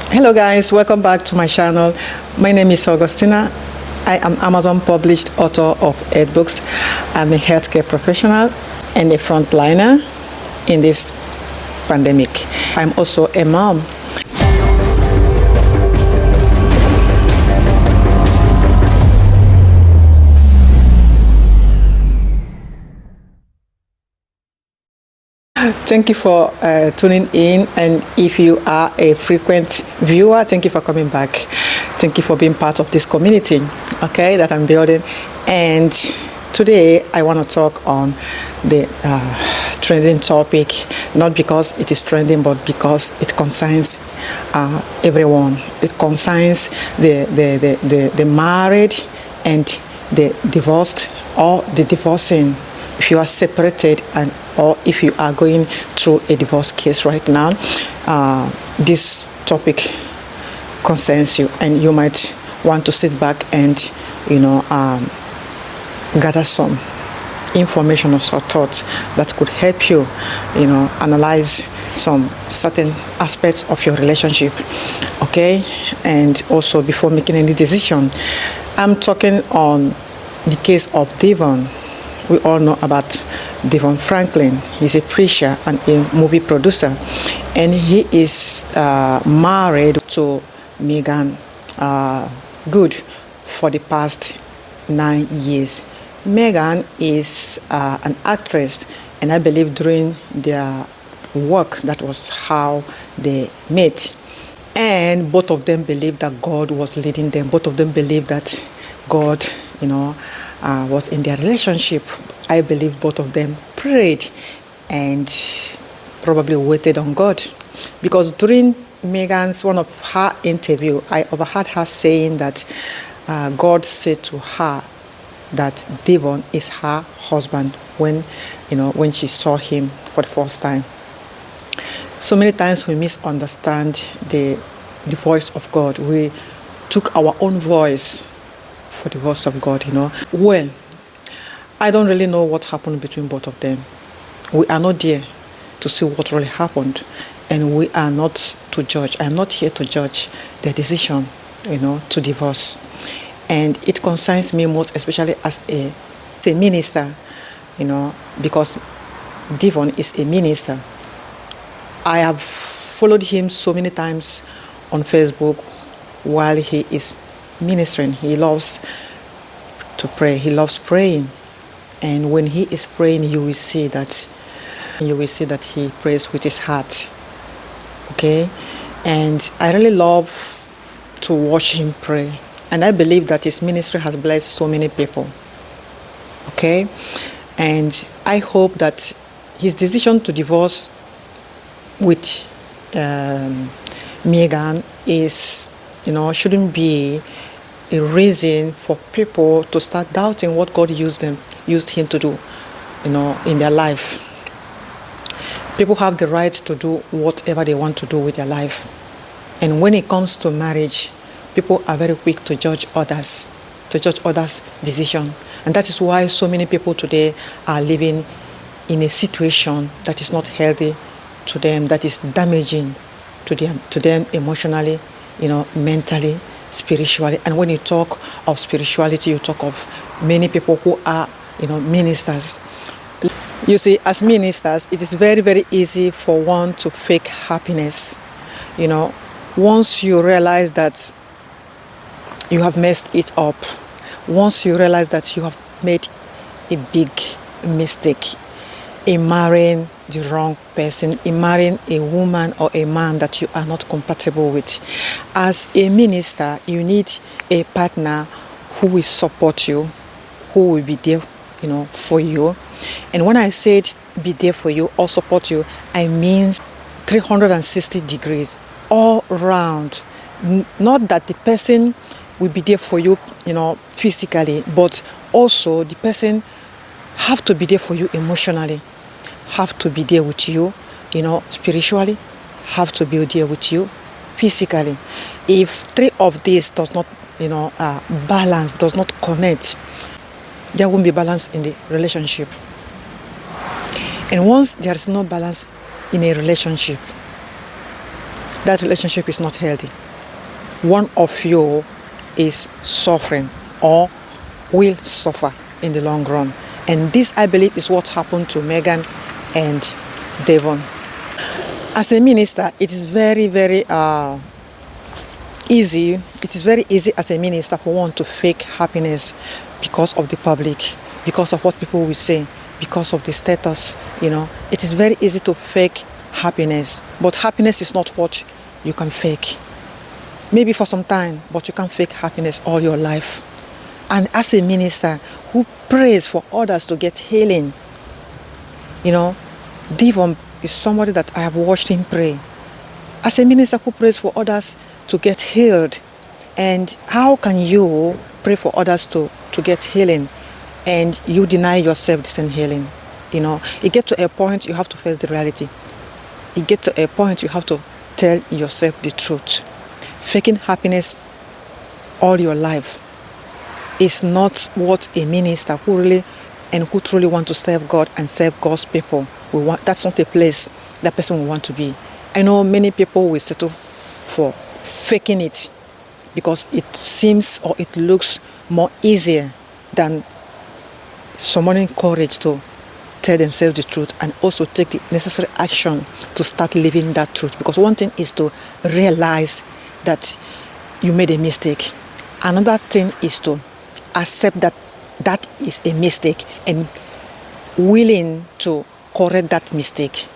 Hello guys, welcome back to my channel. My name is Augustina. I am Amazon published author of 8 books. I'm a healthcare professional and a frontliner in this pandemic. I'm also a mom. Thank you for tuning in, and if you are a frequent viewer, thank you for coming back. Thank you for being part of this community, okay, that I'm building. And today I want to talk on the trending topic, not because it is trending, but because it concerns everyone. It concerns the married and the divorced, or the divorcing. If you are separated or if you are going through a divorce case right now, this topic concerns you, and you might want to sit back and gather some information or some thoughts that could help you analyze some certain aspects of your relationship, okay? And also, before making any decision, I'm talking on the case of Devon. We all know about Devon Franklin. He's a preacher and a movie producer, and he is married to Meagan Good for the past 9 years. Meagan is an actress, and I believe during their work, that was how they met. And both of them believed that God was leading them. Both of them believed that God, was in their relationship. I believe both of them prayed and probably waited on God, because during Meagan's one of her interview, I overheard her saying that God said to her that Devon is her husband when she saw him for the first time. So many times we misunderstand the voice of God. We took our own voice for the voice of God, Well, I don't really know what happened between both of them. We are not there to see what really happened, and we are not to judge. I'm not here to judge their decision, to divorce. And it concerns me most especially as a minister, because Devon is a minister. I have followed him so many times on Facebook while he is ministering. He loves to pray. He loves praying. And when he is praying, you will see that he prays with his heart. Okay? And I really love to watch him pray. And I believe that his ministry has blessed so many people. Okay? And I hope that his decision to divorce with Meagan is, shouldn't be a reason for people to start doubting what God used him to do, in their life. People have the right to do whatever they want to do with their life. And when it comes to marriage, people are very quick to judge others' decision. And that is why so many people today are living in a situation that is not healthy to them, that is damaging to them emotionally, mentally, spiritually. And when you talk of spirituality, you talk of many people who are, ministers. You see, as ministers, it is very, very easy for one to fake happiness. Once you realize that you have messed it up, once you realize that you have made a big mistake in marrying the wrong person, in marrying a woman or a man that you are not compatible with. As a minister, you need a partner who will support you, who will be there, for you. And when I said be there for you or support you, I mean 360 degrees, all round. Not that the person will be there for you, physically, but also the person have to be there for you emotionally, have to be there with you, spiritually, have to be there with you physically. If 3 of these does not, balance, does not connect, there won't be balance in the relationship. And once there is no balance in a relationship, that relationship is not healthy. One of you is suffering or will suffer in the long run. And this, I believe, is what happened to Meagan and Devon. As a minister, it is very, very easy. It is very easy as a minister for one to fake happiness because of the public, because of what people will say, because of the status. It is very easy to fake happiness, but happiness is not what you can fake. Maybe for some time, but you can't fake happiness all your life. And as a minister who prays for others to get healing, Devon is somebody that I have watched him pray. As a minister who prays for others to get healed, and how can you pray for others to get healing and you deny yourself the same healing? You get to a point you have to face the reality. You get to a point you have to tell yourself the truth. Faking happiness all your life is not what a minister who really and who truly want to serve God and serve God's people will want. That's not a place that person will want to be. I know many people will settle for faking it because it seems or it looks more easier than summoning courage to tell themselves the truth and also take the necessary action to start living that truth. Because one thing is to realize that you made a mistake. Another thing is to accept that that is a mistake and willing to correct that mistake.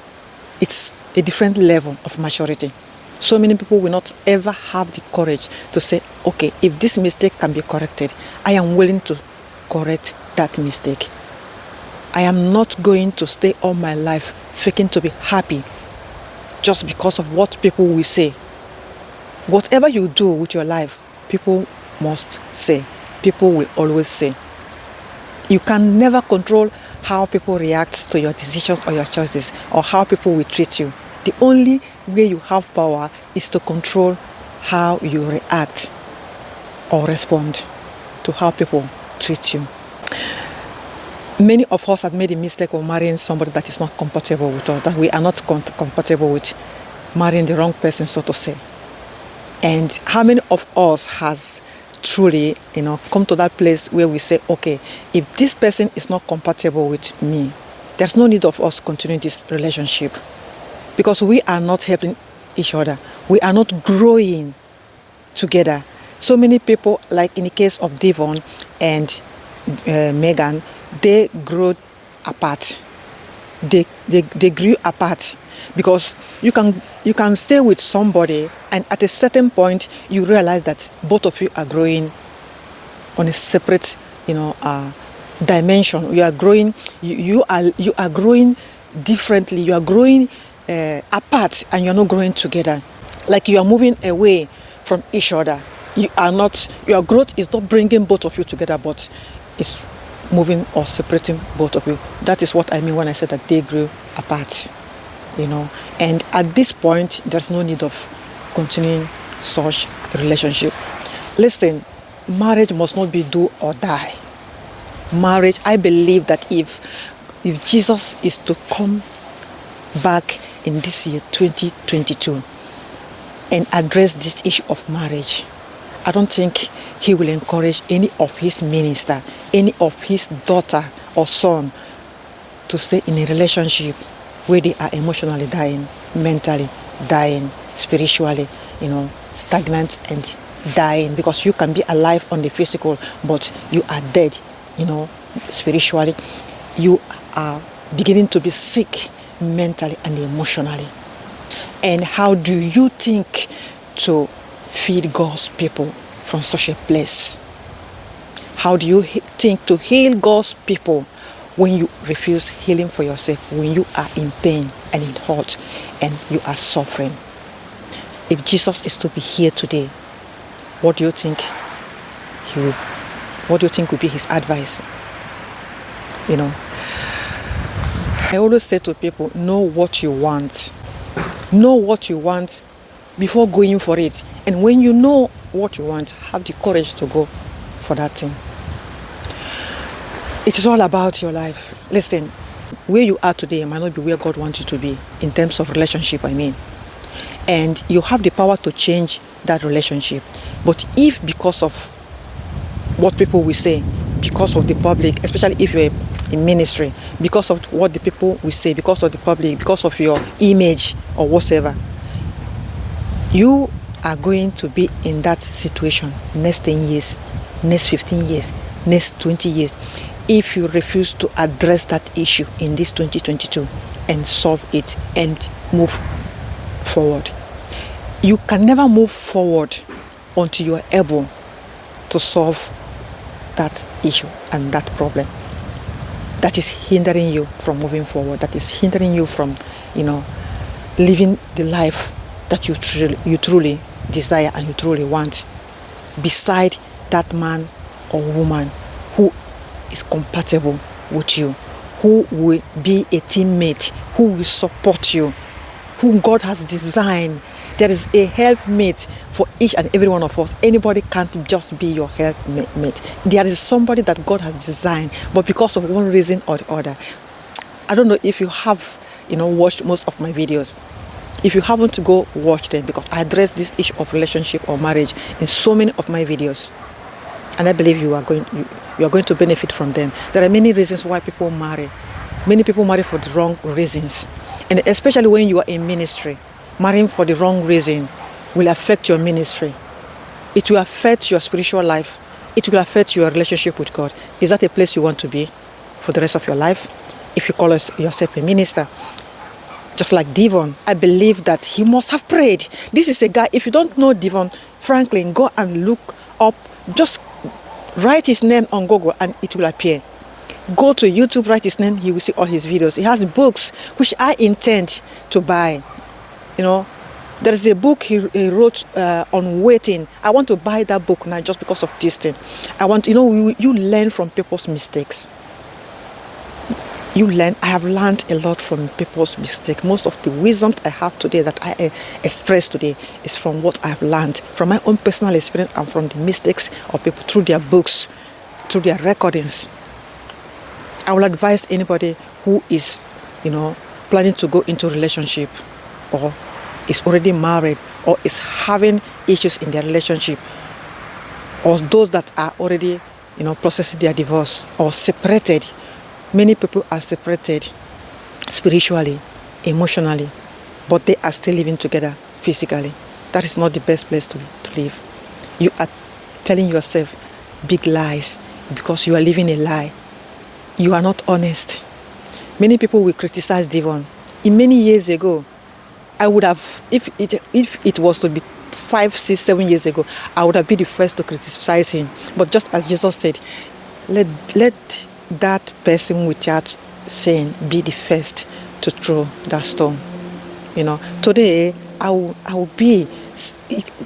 It's a different level of maturity. So many people will not ever have the courage to say, okay, if this mistake can be corrected, I am willing to correct that mistake. I am not going to stay all my life faking to be happy just because of what people will say. Whatever you do with your life, people must say. People will always say. You can never control how people react to your decisions or your choices or how people will treat you. The only way you have power is to control how you react or respond to how people treat you. Many of us have made the mistake of marrying somebody that is not compatible with us, that we are not compatible with, marrying the wrong person, so to say. And how many of us has truly, come to that place where we say, okay, if this person is not compatible with me, there's no need of us continuing this relationship because we are not helping each other. We are not growing together. So many people, like in the case of Devon and Meagan, they grew apart. They grew apart because you can stay with somebody and at a certain point you realize that both of you are growing on a separate dimension. You are growing you are growing differently. You are growing apart and you're not growing together. Like you are moving away from each other. Your growth is not bringing both of you together, but it's moving or separating both of you. That is what I mean when I said that they grew apart, and at this point there's no need of continuing such relationship. Listen, marriage must not be do or die. Marriage, I believe that if Jesus is to come back in this year 2022 and address this issue of marriage, I don't think he will encourage any of his minister, any of his daughter or son to stay in a relationship where they are emotionally dying, mentally dying, spiritually, stagnant and dying. Because you can be alive on the physical, but you are dead, spiritually. You are beginning to be sick mentally and emotionally. And how do you think to feed God's people from such a place? How do you think to heal God's people when you refuse healing for yourself, when you are in pain and in hurt and you are suffering? If Jesus is to be here today, what do you think will be his advice? I always say to people, know what you want. Know what you want before going for it. And when you know what you want, have the courage to go for that thing. It is all about your life. Listen, where you are today might not be where God wants you to be in terms of relationship, I mean. and you have the power to change that relationship. But if because of what people will say, because of the public, especially if you're in ministry, because of what the people will say, because of the public, because of your image or whatever, you are going to be in that situation next 10 years, next 15 years, next 20 years, if you refuse to address that issue in this 2022 and solve it and move forward. You can never move forward until you are able to solve that issue and that problem that is hindering you from moving forward, that is hindering you from, living the life that you truly desire and you truly want, beside that man or woman who is compatible with you, who will be a teammate, who will support you, whom God has designed. There is a helpmate for each and every one of us. Anybody can't just be your helpmate. There is somebody that God has designed, but because of one reason or the other. I don't know if you have, watched most of my videos. If you haven't, go watch them, because I address this issue of relationship or marriage in so many of my videos. And I believe you are going to benefit from them. There are many reasons why people marry. Many people marry for the wrong reasons. And especially when you are in ministry, marrying for the wrong reason will affect your ministry. It will affect your spiritual life. It will affect your relationship with God. Is that a place you want to be for the rest of your life? If you call yourself a minister, just like Devon, I believe that he must have prayed. This is a guy, if you don't know Devon Franklin, go and look up, just write his name on Google and it will appear. Go to YouTube, write his name, you will see all his videos. He has books which I intend to buy. There is a book he wrote on waiting. I want to buy that book now just because of this thing. I want, you learn from people's mistakes. I have learned a lot from people's mistakes. Most of the wisdom I have today, that I express today, is from what I have learned, from my own personal experience and from the mistakes of people through their books, through their recordings. I will advise anybody who is, planning to go into a relationship, or is already married, or is having issues in their relationship, or those that are already, processing their divorce or separated. Many people are separated spiritually, emotionally, but they are still living together physically. That is not the best place to live. You are telling yourself big lies because you are living a lie. You are not honest. Many people will criticize Devon. In many years ago, I would have, if it was to be 5, 6, 7 years ago, I would have been the first to criticize him. But just as Jesus said, let that person without sin be the first to throw that stone. Today I will be.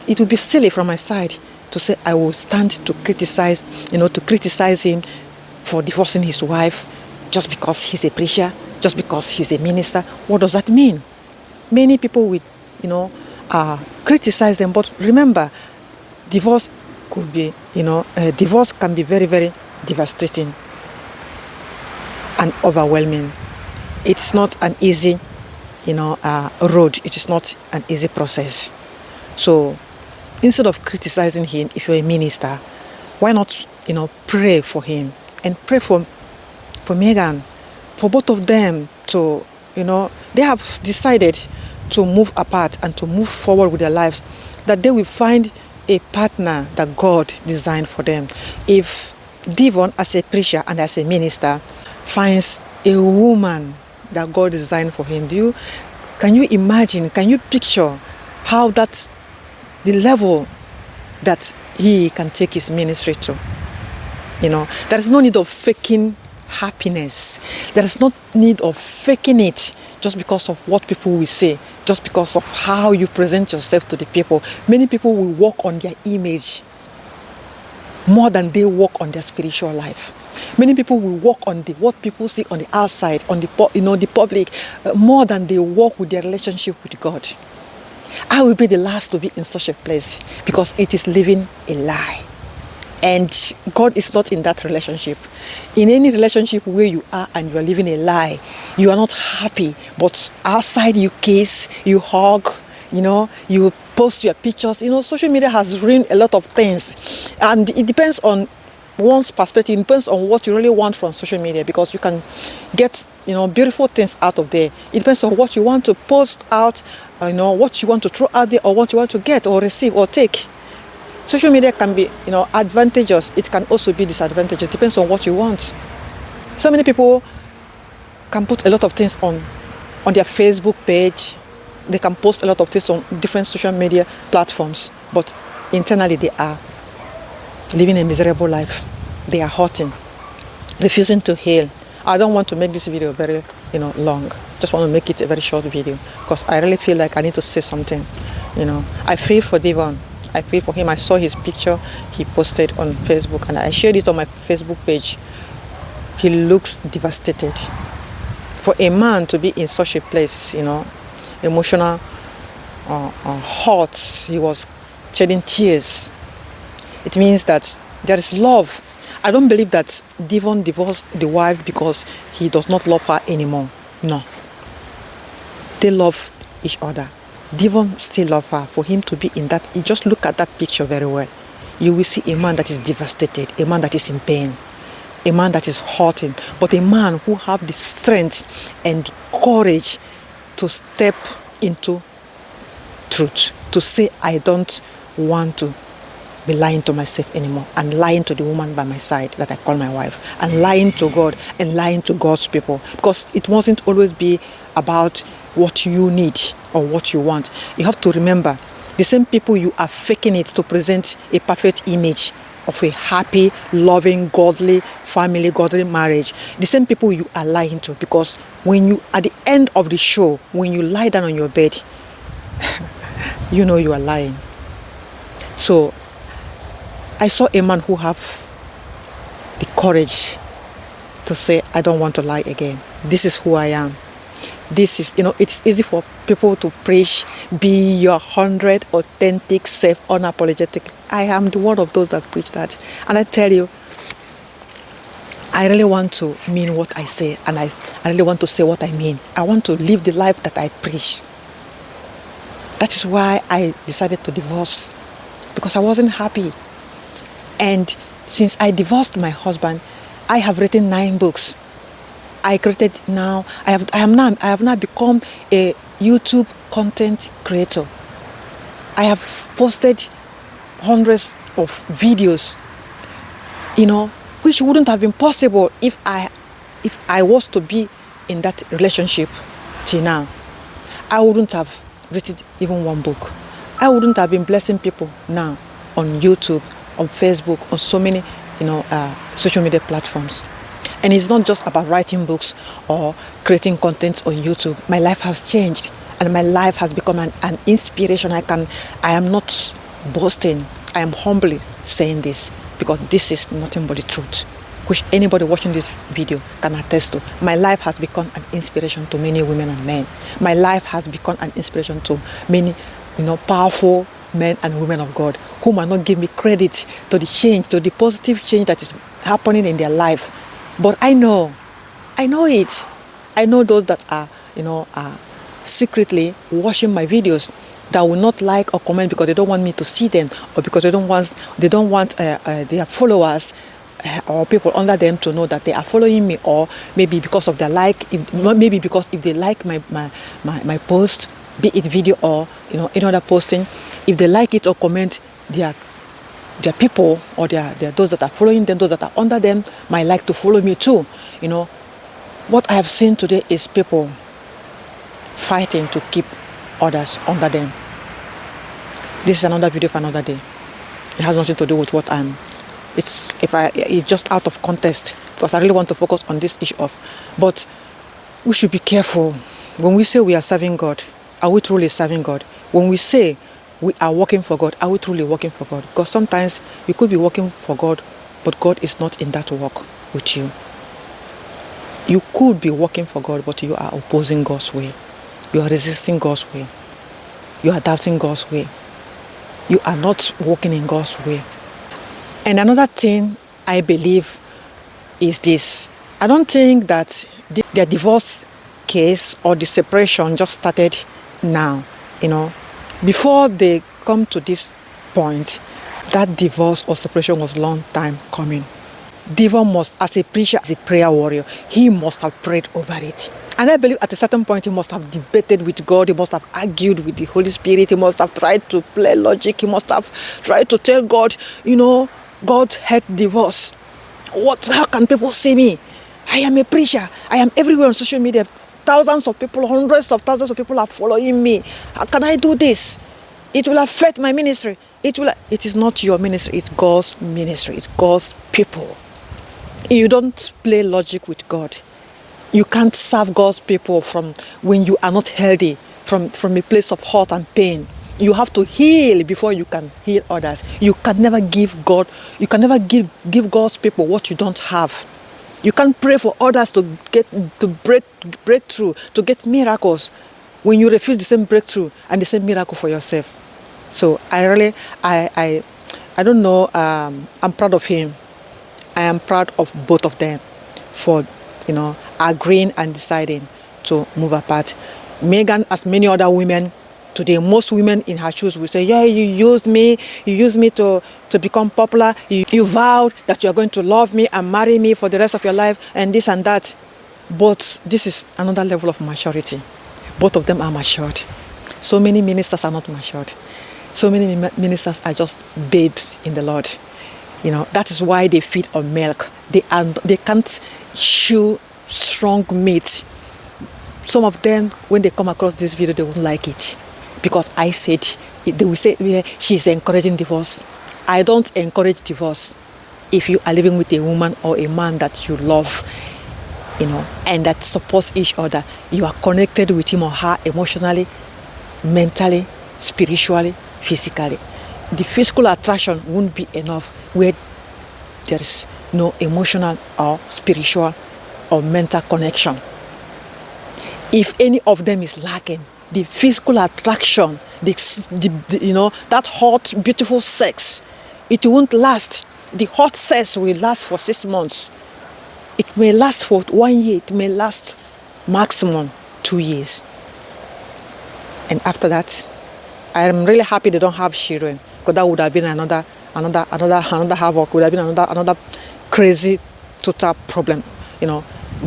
It will be silly from my side to say I will stand to criticize him for divorcing his wife just because he's a preacher, just because he's a minister. What does that mean? Many people will, criticize them, but remember, divorce could be, divorce can be very, very devastating and overwhelming. It's not an easy, road. It is not an easy process. So instead of criticizing him, if you're a minister, why not, pray for him and pray for Meagan, for both of them to, they have decided to move apart and to move forward with their lives, that they will find a partner that God designed for them. If Devon, as a preacher and as a minister, finds a woman that God designed for him, can you imagine, can you picture how the level that he can take his ministry to? There is no need of faking happiness. There is no need of faking it just because of what people will say, just because of how you present yourself to the people. Many people will work on their image more than they work on their spiritual life. Many people will work on what people see on the outside, on the public, more than they work with their relationship with God. I will be the last to be in such a place, because it is living a lie. And God is not in that relationship. In any relationship where you are and you are living a lie, you are not happy, but outside you kiss, you hug, You post your pictures. Social media has ruined a lot of things, and it depends on one's perspective. It depends on what you really want from social media, because you can get beautiful things out of there. It depends on what you want to post out, what you want to throw out there, or what you want to get or receive or take. Social media can be advantageous. It can also be disadvantageous. It depends on what you want. So many people can put a lot of things on their Facebook page. They can post a lot of things on different social media platforms, but internally they are living a miserable life. They are hurting, refusing to heal. I don't want to make this video very long. Just want to make it a very short video, because I really feel like I need to say something. I feel for Devon. I feel for him. I saw his picture he posted on Facebook, and I shared it on my Facebook page. He looks devastated. For a man to be in such a place, emotional hurt, he was shedding tears. It means that there is love. I don't believe that Devon divorced the wife because he does not love her anymore. No. They love each other. Devon still loves her. For him to be in that, you just look at that picture very well. You will see a man that is devastated, a man that is in pain, a man that is hurting, but a man who has the strength and the courage to step into truth, to say, I don't want to be lying to myself anymore, and lying to the woman by my side that I call my wife, and lying to God and lying to God's people, because it mustn't always be about what you need or what you want. You have to remember, the same people you are faking it to present a perfect image of a happy, loving, godly family, godly marriage, the same people you are lying to, because when you, at the end of the show, when you lie down on your bed, you are lying. So I saw a man who have the courage to say, I don't want to lie again. This is who I am. This is, it's easy for people to preach, be your 100 authentic self, unapologetic. I am the one of those that preach that. And I tell you, I really want to mean what I say, and I really want to say what I mean. I want to live the life that I preach. That is why I decided to divorce, because I wasn't happy. And since I divorced my husband, I have written 9 books. I have now become a YouTube content creator. I have posted hundreds of videos, which wouldn't have been possible if I was to be in that relationship till now. I wouldn't have written even 1 book. I wouldn't have been blessing people now on YouTube, on Facebook, on so many social media platforms. And it's not just about writing books or creating content on YouTube. My life has changed, and my life has become an inspiration. I am not boasting. I am humbly saying this, because this is nothing but the truth, which anybody watching this video can attest to. My life has become an inspiration to many women and men. My life has become an inspiration to many, powerful men and women of God who might not give me credit to the change, to the positive change that is happening in their life. But I know it. I know those that are, secretly watching my videos, that will not like or comment because they don't want me to see them, or because they don't want their followers or people under them to know that they are following me, or maybe because of their maybe because if they like my post, be it video or any other posting, if they like it or comment, their people or their those that are following them, those that are under them, might like to follow me too. What I have seen today is people fighting to keep others under them. This is another video for another day. It has nothing to do with what it's just out of context, because I really want to focus on this issue but we should be careful. When we say we are serving God, are we truly serving God? When we say we are working for God, are we truly working for God? Because sometimes you could be working for God, but God is not in that work with you. You could be working for God, but you are opposing God's way. You are resisting God's way. You are doubting God's way. You are not walking in God's way. And another thing I believe is this. I don't think that their divorce case or the separation just started now. Before they come to this point, that divorce or separation was long time coming. Devon must, as a preacher, as a prayer warrior, he must have prayed over it. And I believe at a certain point he must have debated with God, he must have argued with the Holy Spirit, he must have tried to play logic, he must have tried to tell God, God hate divorce. How can people see me? I am a preacher. I am everywhere on social media. Thousands of people, hundreds of thousands of people are following me. How can I do this? It will affect my ministry. It is not your ministry, it's God's ministry, it's God's people. You don't play logic with God. You can't serve God's people from when you are not healthy, from a place of hurt and pain. You have to heal before you can heal others. You can never give give God's people what you don't have. You can't pray for others to break through, to get miracles when you refuse the same breakthrough and the same miracle for yourself. So I don't know, I'm proud of him. I am proud of both of them for, agreeing and deciding to move apart. Meagan, as many other women today, most women in her shoes will say, yeah, you used me to become popular. You vowed that you are going to love me and marry me for the rest of your life and this and that. But this is another level of maturity. Both of them are matured. So many ministers are not matured. So many ministers are just babes in the Lord. That is why they feed on milk. They can't chew strong meat. Some of them, when they come across this video, they won't like it because I said they will say she's encouraging divorce. I don't encourage divorce. If you are living with a woman or a man that you love, and that supports each other, you are connected with him or her emotionally, mentally, spiritually, physically. The physical attraction won't be enough where there is no emotional or spiritual or mental connection. If any of them is lacking, the physical attraction, that hot, beautiful sex, it won't last. The hot sex will last for 6 months. It may last for 1 year. It may last maximum 2 years. And after that, I am really happy they don't have children, because that would have been another havoc. Would have been another crazy total problem.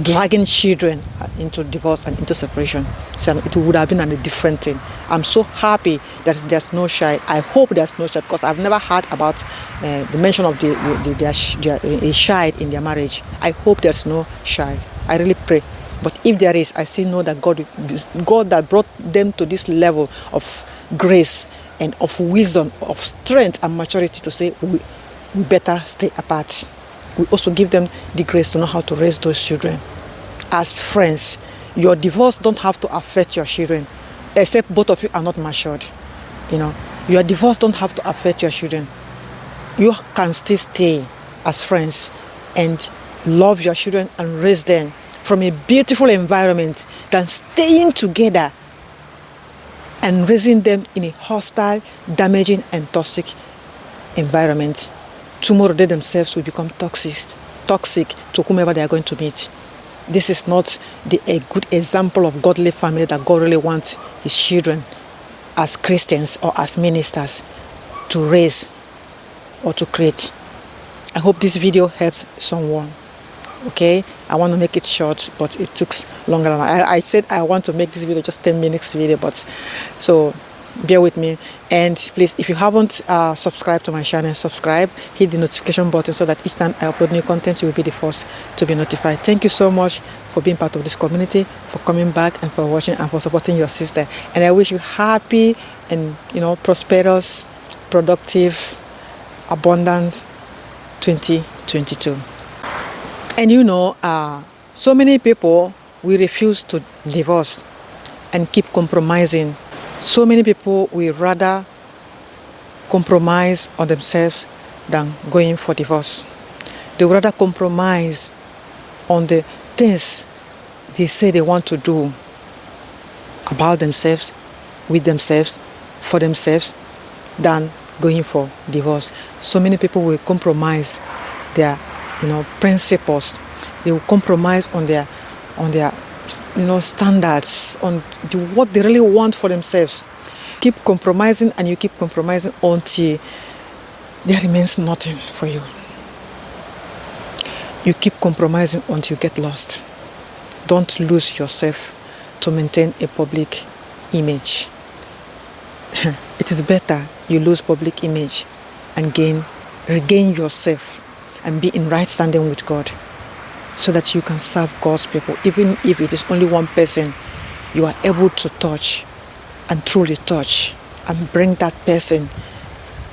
Dragging children into divorce and into separation. So it would have been a different thing. I'm so happy that there's no child. I hope there's no child, because I've never heard about the mention of a child in their marriage. I hope there's no child. I really pray. But if there is, I still know that God that brought them to this level of grace and of wisdom, of strength and maturity to say we better stay apart. We also give them the grace to know how to raise those children. As friends, your divorce don't have to affect your children, except both of you are not matured. Your divorce don't have to affect your children. You can still stay as friends and love your children and raise them from a beautiful environment than staying together and raising them in a hostile, damaging and toxic environment. Tomorrow they themselves will become toxic to whomever they are going to meet. This is not a good example of godly family that God really wants his children as Christians or as ministers to raise or to create. I hope this video helps someone. Okay, I want to make it short, but it took longer than I said. I want to make this video just 10 minutes video, but so bear with me. And please, if you haven't subscribed to my channel, subscribe, hit the notification button so that each time I upload new content, you will be the first to be notified. Thank you so much for being part of this community, for coming back and for watching and for supporting your sister. And I wish you happy and prosperous, productive, abundance 2022. And so many people will refuse to divorce and keep compromising. So many people will rather compromise on themselves than going for divorce. They would rather compromise on the things they say they want to do about themselves, with themselves, for themselves, than going for divorce. So many people will compromise their principles. They will compromise on their standards, on what they really want for themselves. keep compromising and you keep compromising until there remains nothing for you. You keep compromising until you get lost. Don't lose yourself to maintain a public image. It is better you lose public image and regain yourself and be in right standing with God, so that you can serve God's people. Even if it is only one person you are able to touch and truly touch and bring that person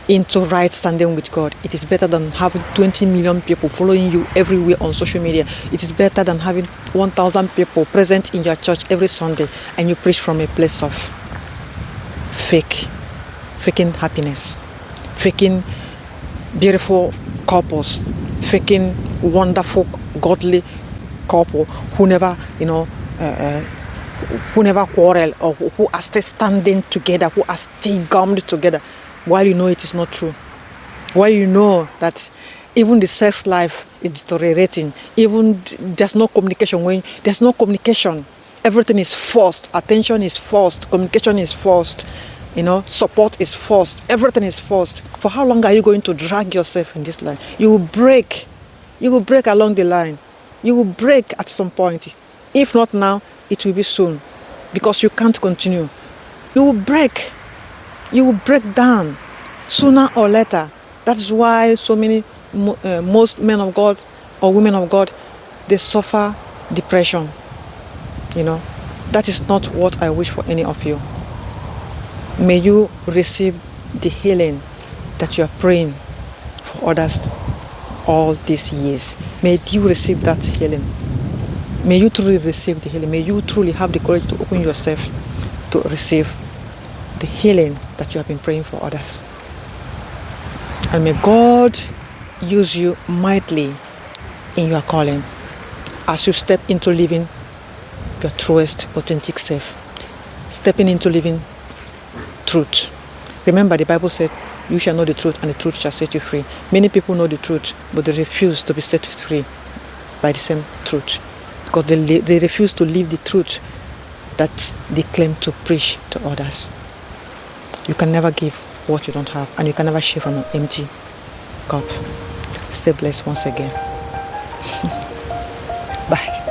into right standing with God. It is better than having 20 million people following you everywhere on social media. It is better than having 1,000 people present in your church every Sunday and you preach from a place of faking happiness, faking beautiful couples, faking wonderful godly couple who never who never quarrel, or who are still standing together, who are still gummed together, while you know it is not true, while you know that even the sex life is deteriorating, even there's no communication. When there's no communication, everything is forced, attention is forced, communication is forced, support is forced, everything is forced. For how long are you going to drag yourself in this line? You will break along the line. You will break at some point. If not now, it will be soon, because you can't continue. You will break down sooner or later. That's why so many, most men of God or women of God, they suffer depression. That is not what I wish for any of you. May you receive the healing that you are praying for others all these years. May you receive that healing. May you truly receive the healing. May you truly have the courage to open yourself to receive the healing that you have been praying for others. And may God use you mightily in your calling as you step into living your truest, authentic self. Stepping into living truth. Remember, the Bible said, you shall know the truth and the truth shall set you free. Many people know the truth, but they refuse to be set free by the same truth, because they refuse to live the truth that they claim to preach to others. You can never give what you don't have, and you can never share from an empty cup. Stay blessed once again. Bye.